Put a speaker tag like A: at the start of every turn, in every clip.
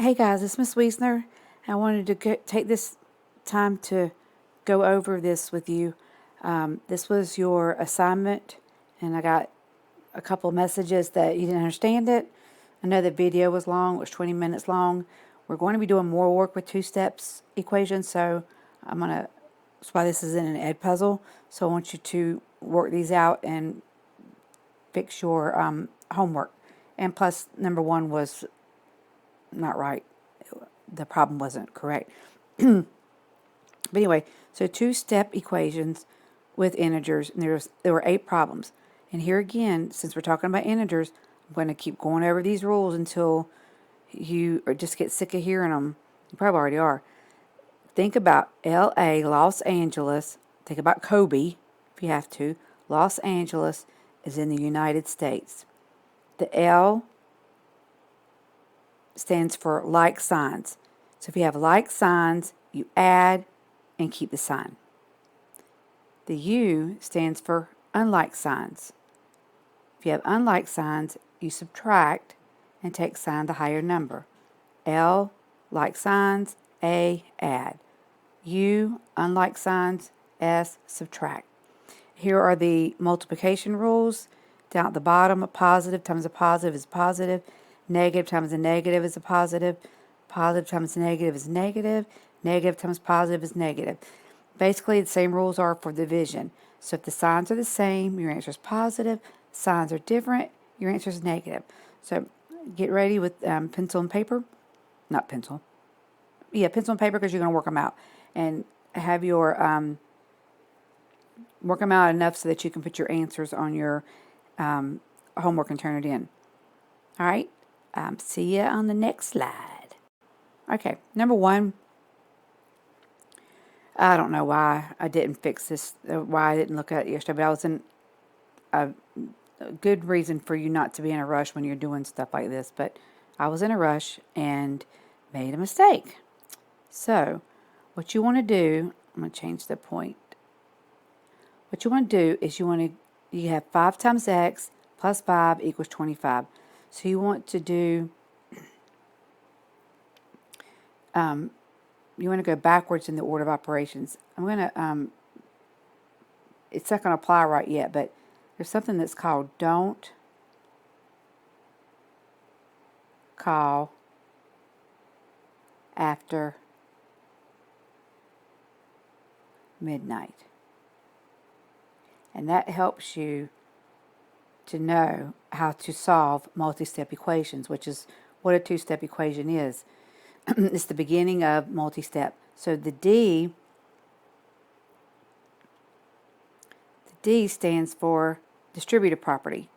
A: Hey guys, it's Miss Wiesner. I wanted to take this time to go over this with you. This was your assignment, and I got a couple of messages that you didn't understand it. I know the video was long, it was 20 minutes long. We're going to be doing more work with two-steps equations, so that's why this is in an ed puzzle. So I want you to work these out and fix your homework. And plus, number one was not right. The problem wasn't correct. But anyway, so two-step equations with integers, and there were 8 problems. And here again, since we're talking about integers, I'm going to keep going over these rules until you just get sick of hearing them. You probably already are. Think about L.A., Los Angeles. Think about Kobe, if you have to. Los Angeles is in the United States. The L stands for like signs. So if you have like signs, you add and keep the sign. The U stands for unlike signs. If you have unlike signs, you subtract and take sign the higher number. L, like signs, A, add. U, unlike signs, S, subtract. Here are the multiplication rules. Down at the bottom, a positive times a positive is positive. Negative times a negative is a positive. Positive times negative is negative. Negative times positive is negative. Basically, the same rules are for division. So if the signs are the same, your answer is positive. Signs are different, your answer is negative. So get ready with pencil and paper. Not pencil. Yeah, pencil and paper because you're going to work them out. And have your work them out enough so that you can put your answers on your homework and turn it in. All right? See you on the next slide. Okay, number 1. I don't know why I didn't fix this, why I didn't look at it yesterday, but I was in a good reason for you not to be in a rush when you're doing stuff like this, but I was in a rush and made a mistake. So, what you want to do, I'm going to change the point. What you want to do is you have 5 times x plus 5 equals 25. So you want to do, you want to go backwards in the order of operations. I'm going to, it's not going to apply right yet, but there's something that's called don't call after midnight. And that helps you to know how to solve multi-step equations, which is what a two-step equation is. It's the beginning of multi-step. So the D stands for distributive property.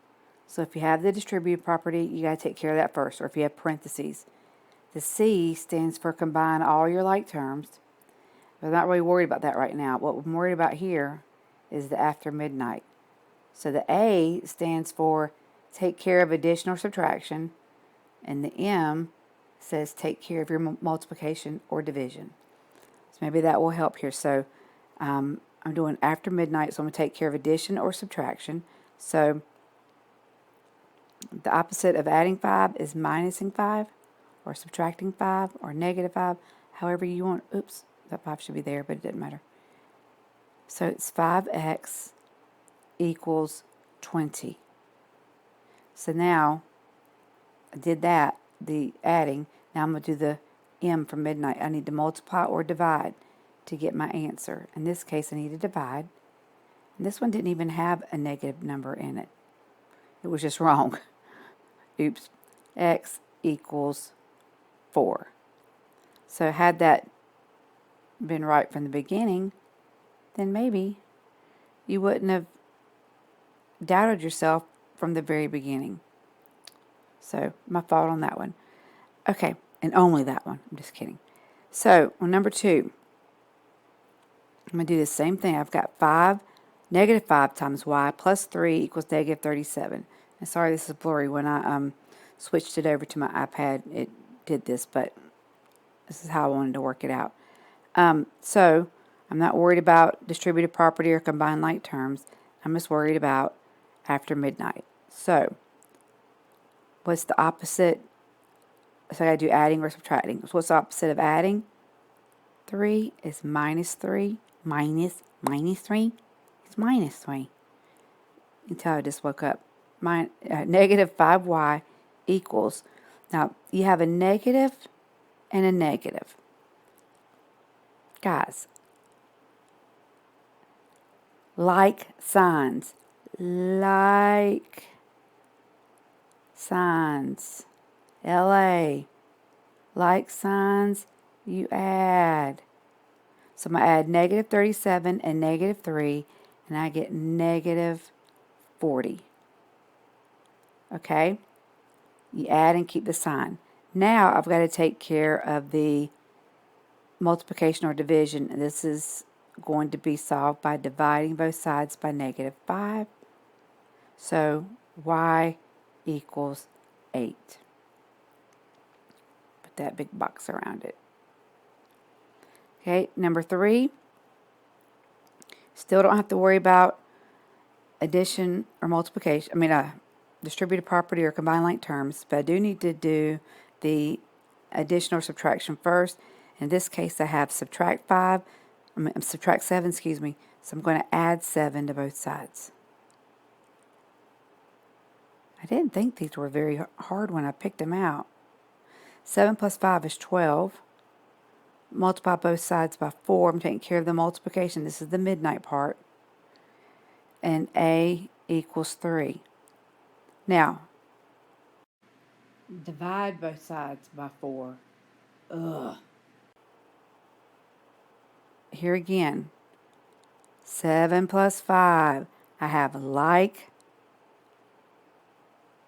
A: So if you have the distributive property, you got to take care of that first, or if you have parentheses. The C stands for combine all your like terms. But I'm not really worried about that right now. What I'm worried about here is the after midnight. So the A stands for take care of addition or subtraction, and the M says take care of your multiplication or division. So maybe that will help here. So I'm doing after midnight, so I'm going to take care of addition or subtraction. So the opposite of adding 5 is minusing 5, or subtracting 5, or negative 5, however you want. Oops, that 5 should be there, but it didn't matter. So it's 5x equals 20. So now I did that, the adding. Now I'm going to do the M for midnight. I need to multiply or divide to get my answer. In this case, I need to divide. And this one didn't even have a negative number in it. It was just wrong. Oops. X equals 4. So had that been right from the beginning, then maybe you wouldn't have doubted yourself from the very beginning. So my fault on that one. Okay, and only that one. I'm just kidding. So on number 2, I'm going to do the same thing. I've got negative 5 times y plus 3 equals negative 37. And sorry this is blurry. When I switched it over to my iPad, it did this, but this is how I wanted to work it out. So I'm not worried about distributive property or combined like terms. I'm just worried about after midnight. So what's the opposite So I got to do adding or subtracting. So what's the opposite of adding? 3 is minus 3. Minus 3 is minus 3. Until I just woke up. Negative 5y equals. Now, you have a negative and a negative. Guys, like signs. Like signs. LA. Like signs, you add. So I'm going to add negative 37 and negative 3, and I get negative 40. Okay? You add and keep the sign. Now I've got to take care of the multiplication or division. And this is going to be solved by dividing both sides by negative 5. So y equals 8. Put that big box around it. Okay, number 3. Still don't have to worry about addition or multiplication. Distributive property or combined like terms, but I do need to do the addition or subtraction first. In this case, I have subtract 7, excuse me. So I'm going to add 7 to both sides. I didn't think these were very hard when I picked them out. 7 plus 5 is 12. Multiply both sides by 4. I'm taking care of the multiplication. This is the midnight part. And a equals 3. Now, divide both sides by 4. Ugh. Here again, 7 plus 5. I have like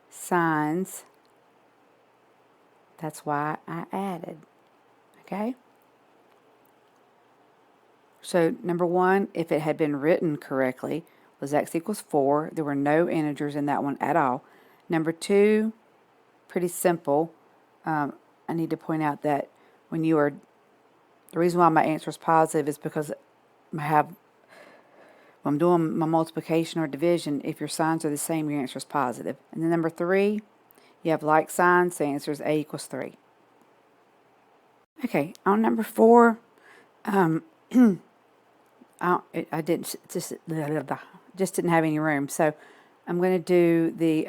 A: signs. That's why I added. Okay? So, number 1, if it had been written correctly, was x equals 4. There were no integers in that one at all. Number 2, pretty simple. I need to point out that the reason why my answer is positive is because when I'm doing my multiplication or division, if your signs are the same, your answer is positive. And then number 3, you have like signs, the answer is a equals 3. Okay, on number 4, I didn't just didn't have any room, so I'm going to do the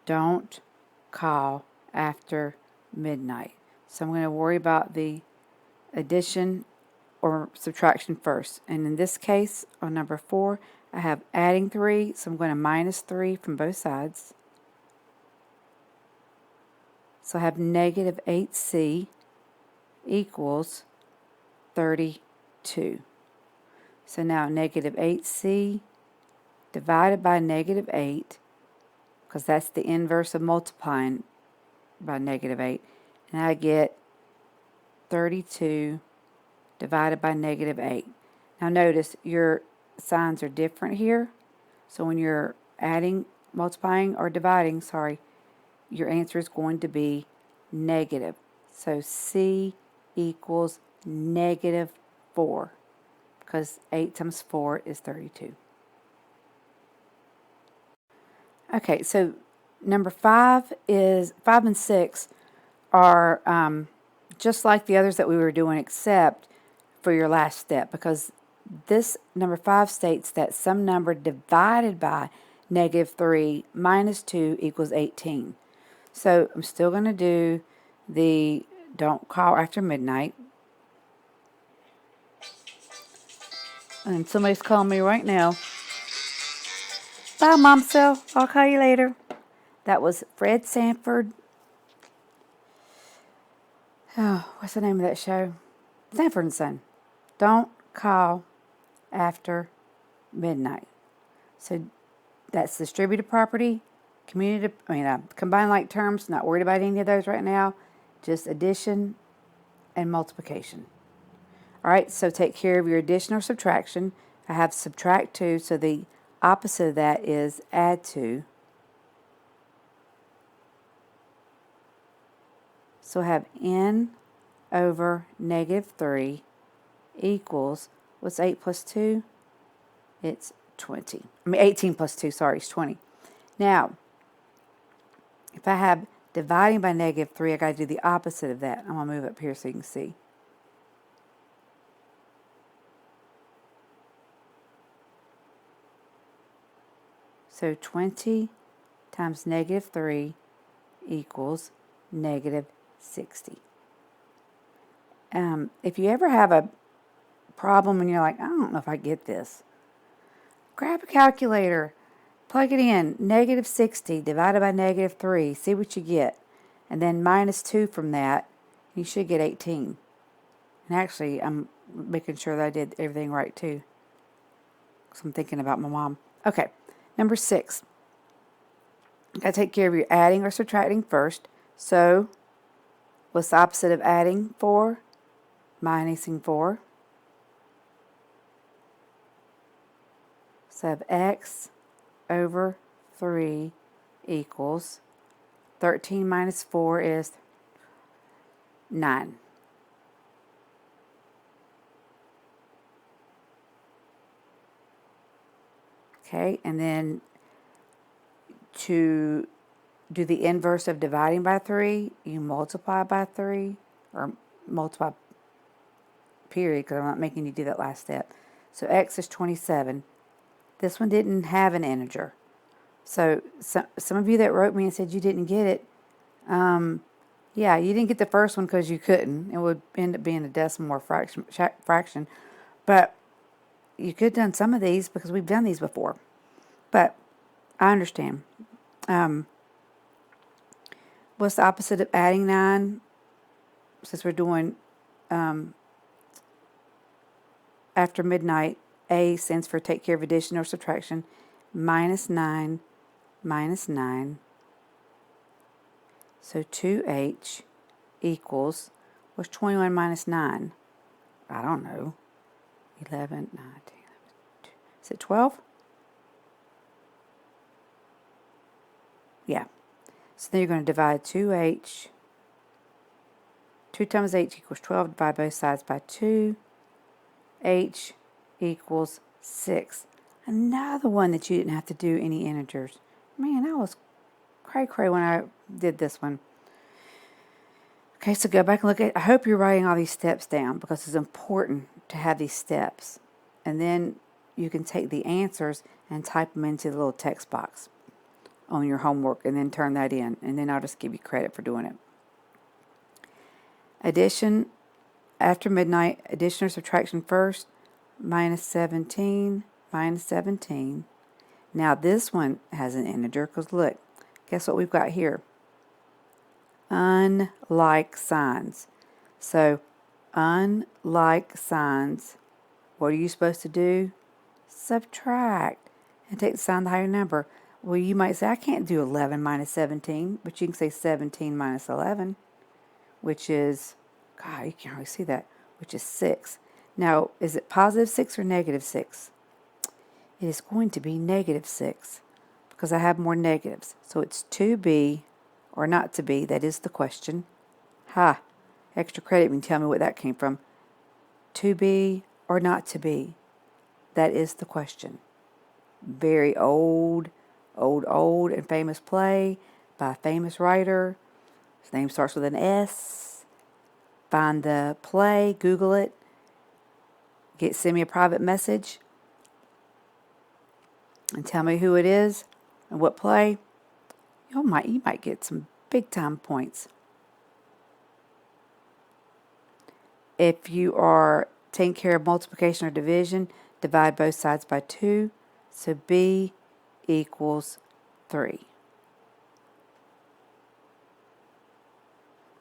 A: don't call after midnight. So I'm going to worry about the addition or subtraction first. And in this case, on number 4, I have adding 3, so I'm going to minus 3 from both sides. So I have negative 8c equals 32. So now negative 8c divided by negative 8, because that's the inverse of multiplying by negative 8, and I get 32 divided by negative 8. Now notice your signs are different here, so when you're multiplying or dividing, your answer is going to be negative. So C equals negative 4, because 8 times 4 is 32. Okay, so number 5 and 6 are just like the others that we were doing, except for your last step, because this number 5 states that some number divided by negative 3 minus 2 equals 18. So I'm still going to do the don't call after midnight. And somebody's calling me right now. Bye, Mom Cell. I'll call you later. That was Fred Sanford. Oh, what's the name of that show? Sanford and Son. Don't call after midnight. So that's distributive property, combined like terms. Not worried about any of those right now. Just addition and multiplication. All right, so take care of your addition or subtraction. I have subtract 2, so the opposite of that is add 2. So I have n over negative 3 equals, what's 8 plus 2? It's 20. 18 plus 2, sorry, is 20. Now, if I have dividing by negative 3, I got to do the opposite of that. I'm going to move up here so you can see. So 20 times negative 3 equals negative 60. If you ever have a problem and you're like, I don't know if I get this, grab a calculator, plug it in, negative 60 divided by negative 3, see what you get. And then minus 2 from that, you should get 18. And actually, I'm making sure that I did everything right too, because I'm thinking about my mom. Okay, number 6. You got to take care of your adding or subtracting first. So, what's the opposite of adding 4? Minusing 4. So I have x over 3 equals 13 minus 4 is 9. Okay, and then to do the inverse of dividing by 3, you multiply by 3, or multiply period, because I'm not making you do that last step. So x is 27. This one didn't have an integer. So some of you that wrote me and said you didn't get it, yeah, you didn't get the first one because you couldn't. It would end up being a decimal or fraction. But you could have done some of these because we've done these before. But I understand. What's the opposite of adding 9? Since we're doing after midnight, A stands for take care of addition or subtraction. Minus 9 minus 9. So 2h equals, what's 21 minus 9? I don't know. 11, 9, 10, 11, is it 12? Yeah. So then you're going to divide 2h. 2 times h equals 12. Divide both sides by 2. H equals 6. Another one that you didn't have to do any integers. Man, I was cray-cray when I did this one. Okay, so go back and look at, I hope you're writing all these steps down because it's important to have these steps. And then you can take the answers and type them into the little text box on your homework and then turn that in. And then I'll just give you credit for doing it. Addition after midnight, addition or subtraction first, minus 17, minus 17. Now this one has an integer because look, guess what we've got here? Unlike signs. So, unlike signs, what are you supposed to do? Subtract and take the sign of the higher number. Well, you might say, I can't do 11 minus 17, but you can say 17 minus 11, which is, God, you can't really see that, which is 6. Now, is it positive 6 or negative 6? It is going to be negative 6 because I have more negatives. So it's to be or not to be. That is the question. Ha! Extra credit. You can tell me what that came from. To be or not to be. That is the question. Very old and famous play by a famous writer. His name starts with an S. Find the play, Google it. Send me a private message and tell me who it is and what play. You might get some big time points. If you are taking care of multiplication or division, divide both sides by 2. So B equals 3.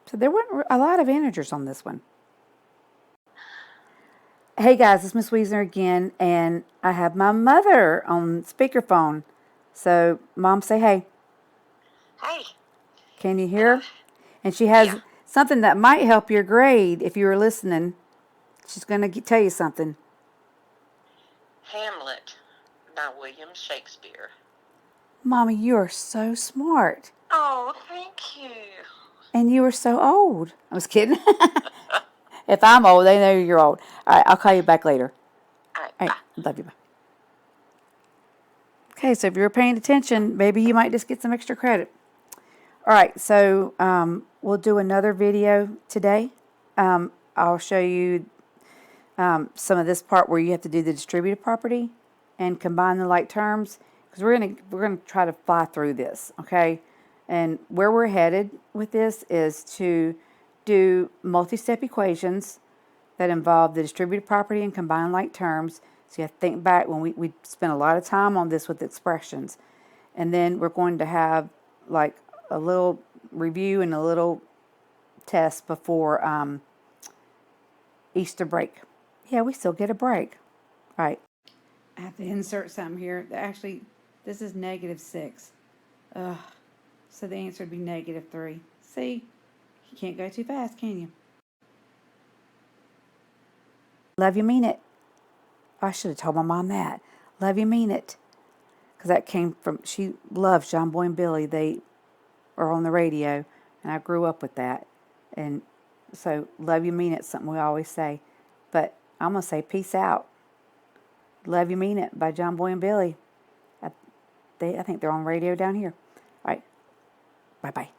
A: So there weren't a lot of integers on this one. Hey guys, it's Miss Wiesner again, and I have my mother on speakerphone. So, Mom, say hey.
B: Hey.
A: Can you hear her? And she has something that might help your grade if you were listening. She's going to tell you something.
B: Hamlet by William Shakespeare.
A: Mommy, you are so smart.
B: Oh, thank you.
A: And you are so old. I was kidding. If I'm old, they know you're old. All right, I'll call you back later.
B: All right,
A: All right,
B: bye.
A: love you. Bye. Okay, so if you're paying attention, maybe you might just get some extra credit. All right, so we'll do another video today. I'll show you some of this part where you have to do the distributed property and combine the like terms, because we're gonna try to fly through this, okay? And where we're headed with this is to do multi-step equations that involve the distributed property and combined like terms. So you have to think back when we spent a lot of time on this with expressions. And then we're going to have like a little review and a little test before Easter break. Yeah, we still get a break. All right. I have to insert something here. Actually, this is -6. Ugh. So the answer would be -3. See? You can't go too fast, can you? Love you, mean it. I should have told my mom that. Love you, mean it. Because that came from, she loves John Boy and Billy. They are on the radio, and I grew up with that. And so, love you, mean it, something we always say. But I'm going to say peace out. Love You Mean It by John Boy and Billy. I think they're on radio down here. All right. Bye-bye.